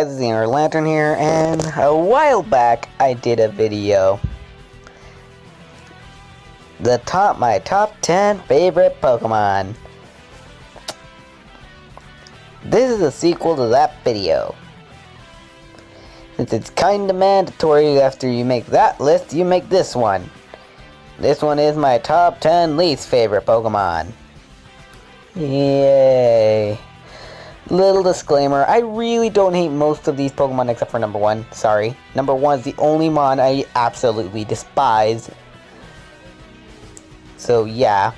guys, it's the Inner Lantern here, and a while back I did a video. My top 10 favorite Pokemon. This is a sequel to that video. Since it's kinda mandatory after you make that list, you make this one. This one is my top 10 least favorite Pokemon. Yay. Little disclaimer, I really don't hate most of these Pokemon except for number 1. Sorry. Number 1 is the only mon I absolutely despise. So yeah.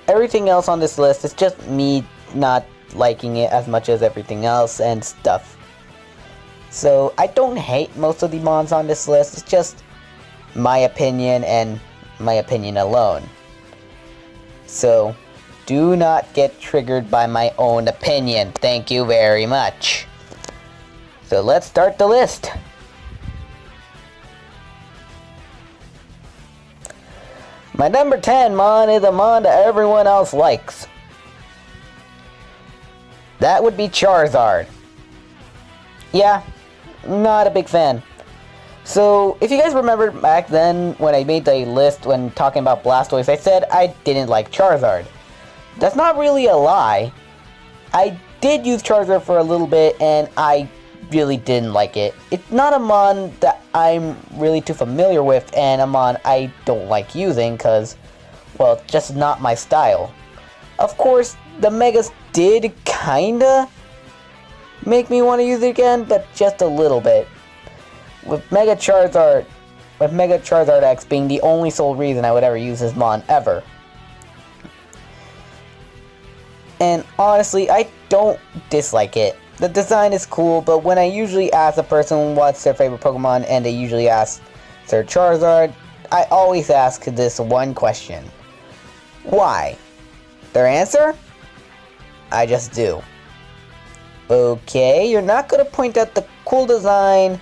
Everything else on this list is just me not liking it as much as everything else and stuff. So I don't hate most of the mons on this list, it's just my opinion and my opinion alone. So do not get triggered by my own opinion. Thank you very much. So let's start the list. My number 10 mon is a mon that everyone else likes. That would be Charizard. Yeah, not a big fan. So, if you guys remember back then when I made the list when talking about Blastoise, I said I didn't like Charizard. That's not really a lie. I did use Charizard for a little bit and I really didn't like it. It's not a mon that I'm really too familiar with and a mon I don't like using because, well, it's just not my style. Of course, the Megas did kinda make me want to use it again, but just a little bit. With Mega Charizard X being the only sole reason I would ever use this mon ever. And honestly, I don't dislike it. The design is cool, but when I usually ask a person what's their favorite Pokemon and they usually ask their Charizard, I always ask this one question. Why? Their answer? I just do. Okay, you're not gonna point out the cool design,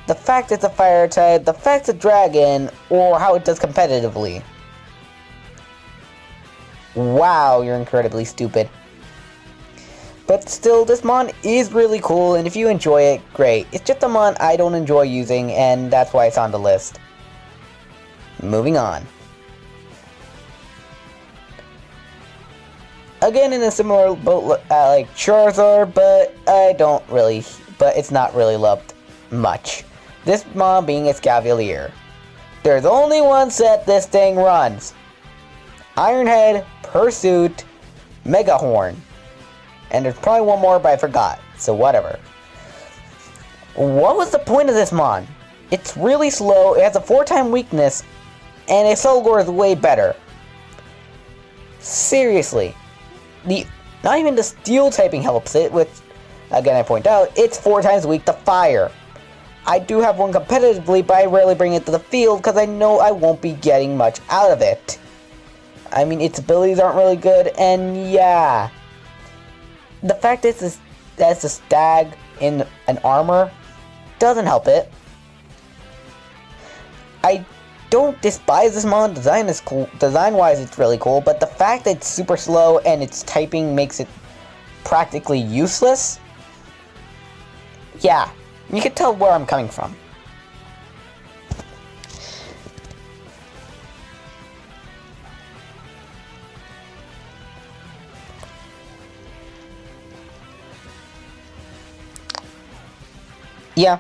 the fact it's a fire type, the fact it's a dragon, or how it does competitively. Wow, you're incredibly stupid. But still, this mon is really cool, and if you enjoy it, great. It's just a mon I don't enjoy using, and that's why it's on the list. Moving on. Again, in a similar boat like Charizard, but it's not really loved much. This mon being a Escavalier. There's only one set this thing runs. Ironhead, Pursuit, Megahorn. And there's probably one more, but I forgot, so whatever. What was the point of this mon? It's really slow, it has a 4-time weakness, and its Solgor is way better. Seriously. Not even the steel typing helps it, which, again I point out, it's 4 times weak to fire. I do have one competitively, but I rarely bring it to the field because I know I won't be getting much out of it. I mean, its abilities aren't really good, and yeah. The fact that it's a stag in an armor doesn't help it. I don't despise this mon. Design is cool. Design-wise, it's really cool, but the fact that it's super slow and its typing makes it practically useless. Yeah, you can tell where I'm coming from. Yeah,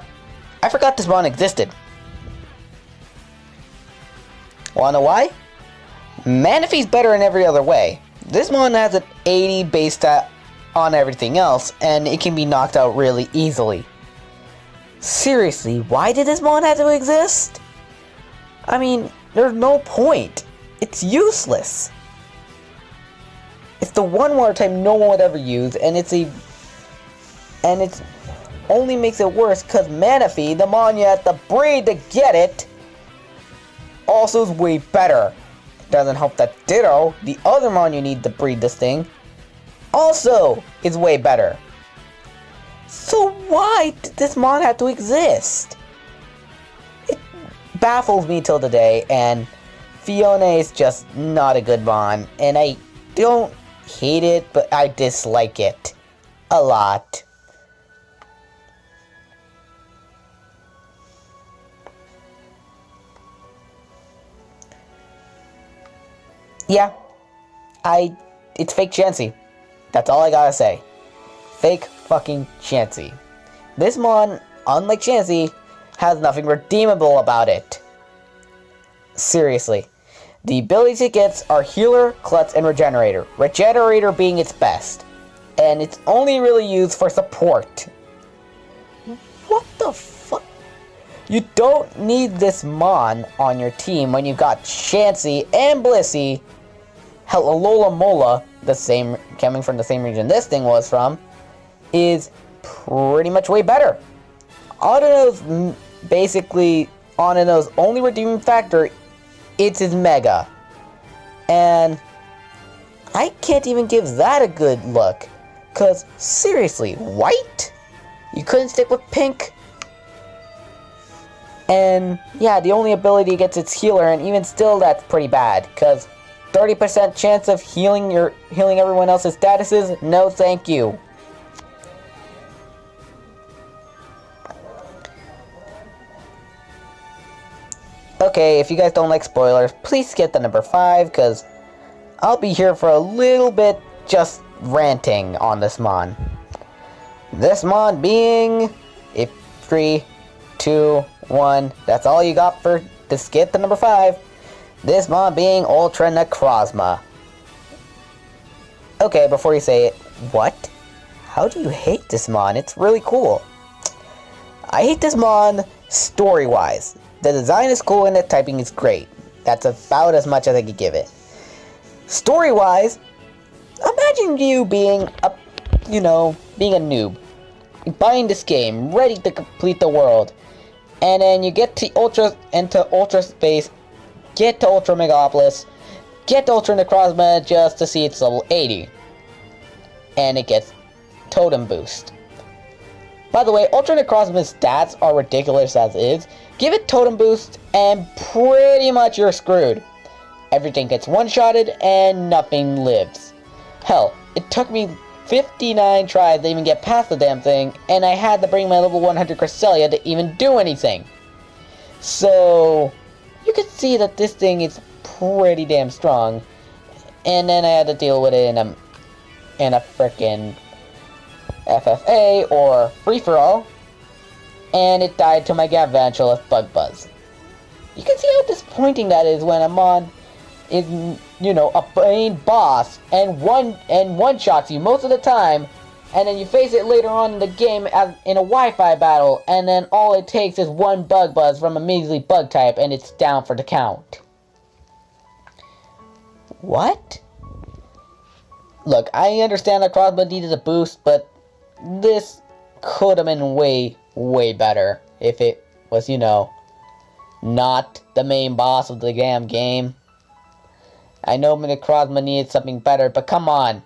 I forgot this mon existed. Wanna know why? Manaphy's better in every other way. This mon has an 80 base stat on everything else, and it can be knocked out really easily. Seriously, why did this mon have to exist? I mean, there's no point. It's useless. It's the one water type no one would ever use, and it's only makes it worse because Manaphy, the mon you have to breed to get it, also is way better. Doesn't help that Ditto, the other mon you need to breed this thing, also is way better. So why did this mon have to exist? It baffles me till today, and Fiona is just not a good mon, and I don't hate it, but I dislike it a lot. Yeah, it's fake Chansey. That's all I gotta say. Fake fucking Chansey. This mon, unlike Chansey, has nothing redeemable about it. Seriously. The abilities it gets are Healer, Klutz, and Regenerator. Regenerator being its best. And it's only really used for support. What the fuck? You don't need this mon on your team when you've got Chansey and Blissey. Hell, Alola Mola, the same, coming from the same region this thing was from, is pretty much way better. Audino's basically, Audino's only redeeming factor, it's his Mega. And I can't even give that a good look. Cause seriously, white? You couldn't stick with pink? And yeah, the only ability gets its healer, and even still that's pretty bad. Cause 30% chance of healing everyone else's statuses? No thank you. Okay, if you guys don't like spoilers, please skip the number 5, because I'll be here for a little bit just ranting on this mon. This mon being... If 3, 2, 1, that's all you got for to skip the number 5. This mon being Ultra Necrozma. Okay, before you say it, what? How do you hate this mon? It's really cool. I hate this mon story-wise. The design is cool and the typing is great. That's about as much as I could give it. Story-wise, imagine you being a, being a noob. Buying this game, ready to complete the world. And then you get to Ultra Space, get to Ultra Megapolis, get to Ultra Necrozma just to see its level 80. And it gets Totem Boost. By the way, Ultra Necrozma's stats are ridiculous as is. Give it Totem Boost and pretty much you're screwed. Everything gets one-shotted and nothing lives. Hell, it took me 59 tries to even get past the damn thing, and I had to bring my level 100 Cresselia to even do anything. So, you can see that this thing is pretty damn strong. And then I had to deal with it in a frickin' FFA, or free-for-all, and it died to my Gavantulas Bug Buzz. You can see how disappointing that is when a mon is, a main boss and one-shots you most of the time, and then you face it later on in the game as in a Wi-Fi battle, and then all it takes is one Bug Buzz from a measly bug type, and it's down for the count. What? Look, I understand that Necrozma needed a boost, but this could have been way, way better if it was, not the main boss of the damn game. I know Necrozma needed something better, but come on.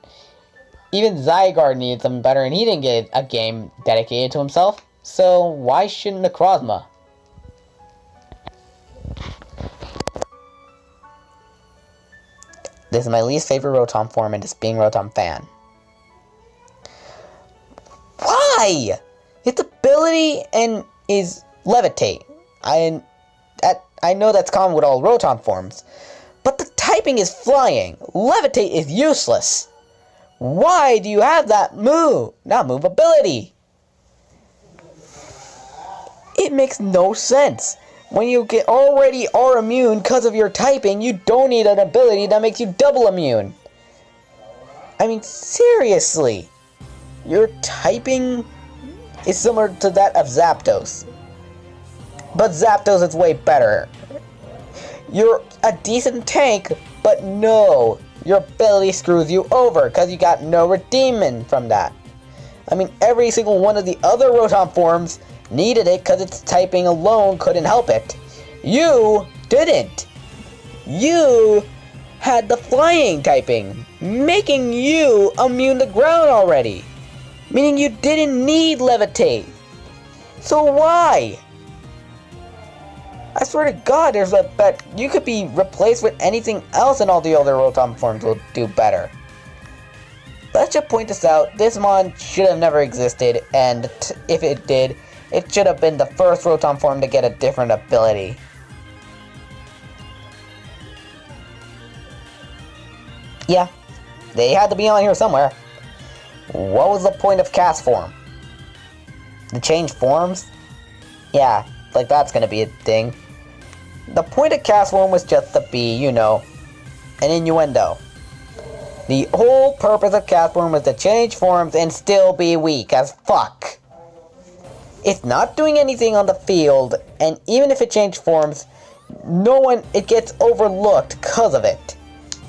Even Zygarde needed something better, and he didn't get a game dedicated to himself. So why shouldn't Necrozma? This is my least favorite Rotom form, and just being Rotom fan. Why? Its ability is Levitate. I know that's common with all Rotom forms, but the typing is Flying. Levitate is useless. Why do you have that ability? It makes no sense. When you already are immune because of your typing, you don't need an ability that makes you double immune. I mean, seriously. Your typing is similar to that of Zapdos. But Zapdos is way better. You're a decent tank, but no. Your ability screws you over because you got no redeeming from that. I mean, every single one of the other Rotom forms needed it because its typing alone couldn't help it. You didn't. You had the Flying typing, making you immune to ground already. Meaning you didn't need Levitate. So why? I swear to God, there's a bet you could be replaced with anything else and all the other Rotom forms will do better. Let's just point this out. This mon should have never existed, and if it did, it should have been the first Rotom form to get a different ability. Yeah, they had to be on here somewhere. What was the point of cast form? To change forms? Yeah, like that's gonna be a thing. The point of cast form was just to be, you know, an innuendo. The whole purpose of cast form was to change forms and still be weak as fuck. It's not doing anything on the field, and even if it changed forms, it gets overlooked because of it.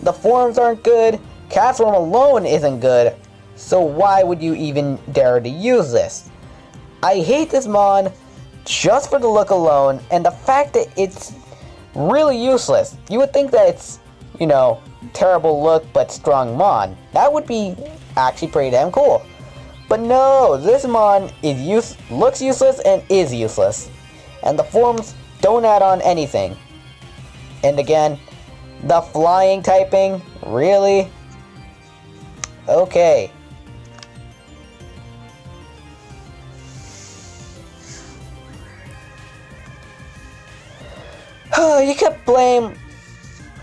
The forms aren't good, cast form alone isn't good, so why would you even dare to use this? I hate this mon just for the look alone, and the fact that it's really useless. You would think that it's, you know, terrible look but strong mon. That would be actually pretty damn cool. But no, this mon looks useless and is useless. And the forms don't add on anything. And again, the flying typing, really? Okay. You could blame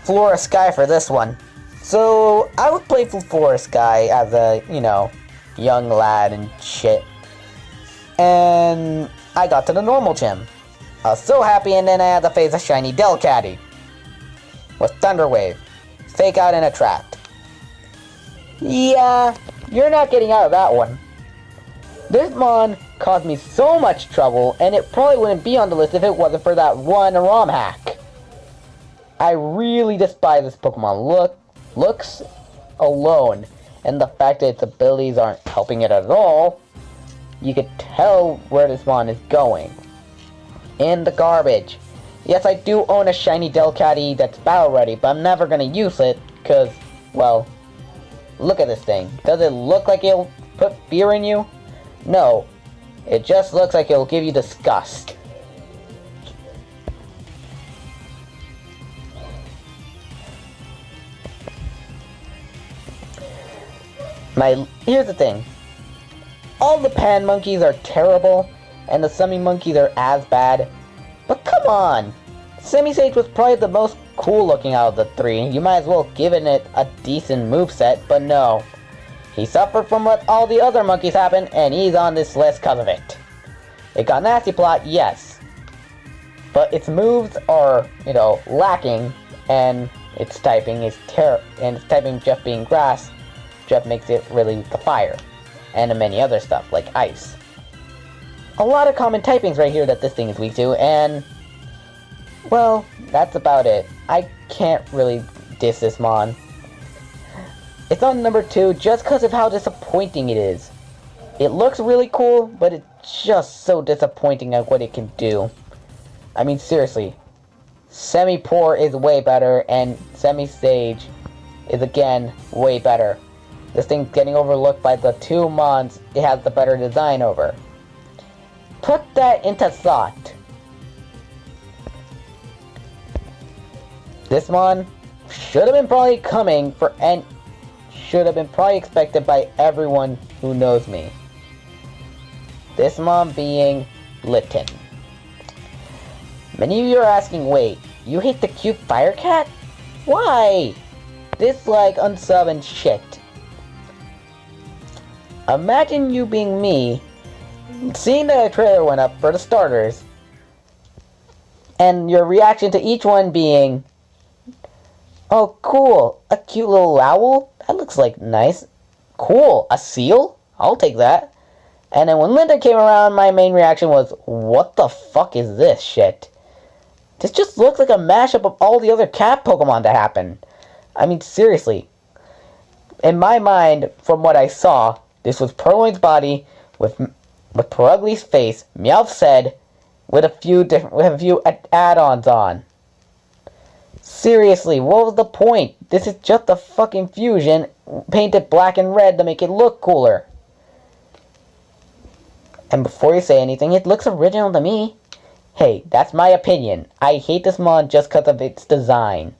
Flora Sky for this one. So, I would play Flora Sky as a, you know, young lad and shit. And I got to the normal gym. I was so happy, and then I had to face a shiny Delcatty with Thunder Wave, Fake Out, and Attract. Yeah, you're not getting out of that one. This mon caused me so much trouble, and it probably wouldn't be on the list if it wasn't for that one ROM hack. I really despise this Pokemon looks alone, and the fact that its abilities aren't helping it at all. You could tell where this mon is going. In the garbage. Yes, I do own a shiny Delcatty that's battle ready, but I'm never gonna use it, cause, well, look at this thing. Does it look like it'll put fear in you? No. It just looks like it'll give you disgust. Here's the thing. All the pan monkeys are terrible, and the semi monkeys are as bad. But come on! Semi-Sage was probably the most cool looking out of the three. You might as well give it a decent moveset, but no. He suffered from what all the other monkeys happened, and he's on this list because of it. It got nasty plot, yes. But its moves are, you know, lacking, and its typing is and its typing just being grass, just makes it really weak to fire. And many other stuff, like ice. A lot of common typings right here that this thing is weak to, and, well, that's about it. I can't really diss this mon. It's on number 2 just because of how disappointing it is. It looks really cool, but it's just so disappointing at what it can do. I mean, seriously. Semi-Poor is way better, and Semi-Sage is, again, way better. This thing's getting overlooked by the 2 mons it has the better design over. Put that into thought. This mon should have been probably coming for and should have been probably expected by everyone who knows me. This mon being Litten. Many of you are asking, wait, you hate the cute fire cat? Why? Dislike, unsub, and shit. Imagine you being me, seeing that a trailer went up for the starters, and your reaction to each one being, oh cool, a cute little owl? That looks like nice. Cool, a seal? I'll take that. And then when Linda came around, my main reaction was, what the fuck is this shit? This just looks like a mashup of all the other cat Pokemon that happened. I mean, seriously. In my mind, from what I saw, this was Purloin's body with Perugli's face, Meowth's head, with a few add-ons on. Seriously, what was the point? This is just a fucking fusion painted black and red to make it look cooler. And before you say anything, it looks original to me. Hey, that's my opinion. I hate this mon just because of its design.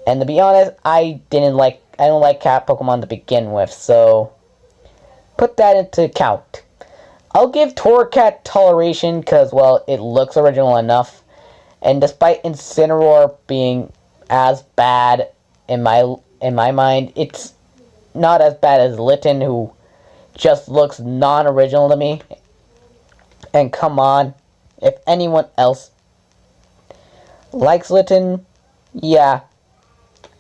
And to be honest, I don't like cat Pokemon to begin with, so put that into account. I'll give Torracat toleration because, well, it looks original enough. And despite Incineroar being as bad in my in my mind, it's not as bad as Litten, who just looks non-original to me. And come on, if anyone else likes Litten, yeah,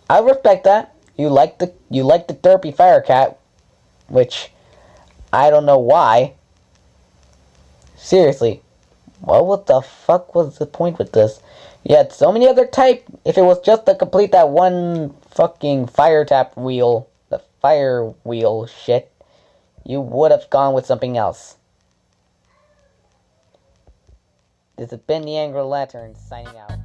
I respect that. You like the derpy fire cat, which I don't know why. Seriously, what the fuck was the point with this? You had so many other type. If it was just to complete that one fucking fire tap wheel, the fire wheel shit, you would have gone with something else. This has been the Angry Lantern signing out.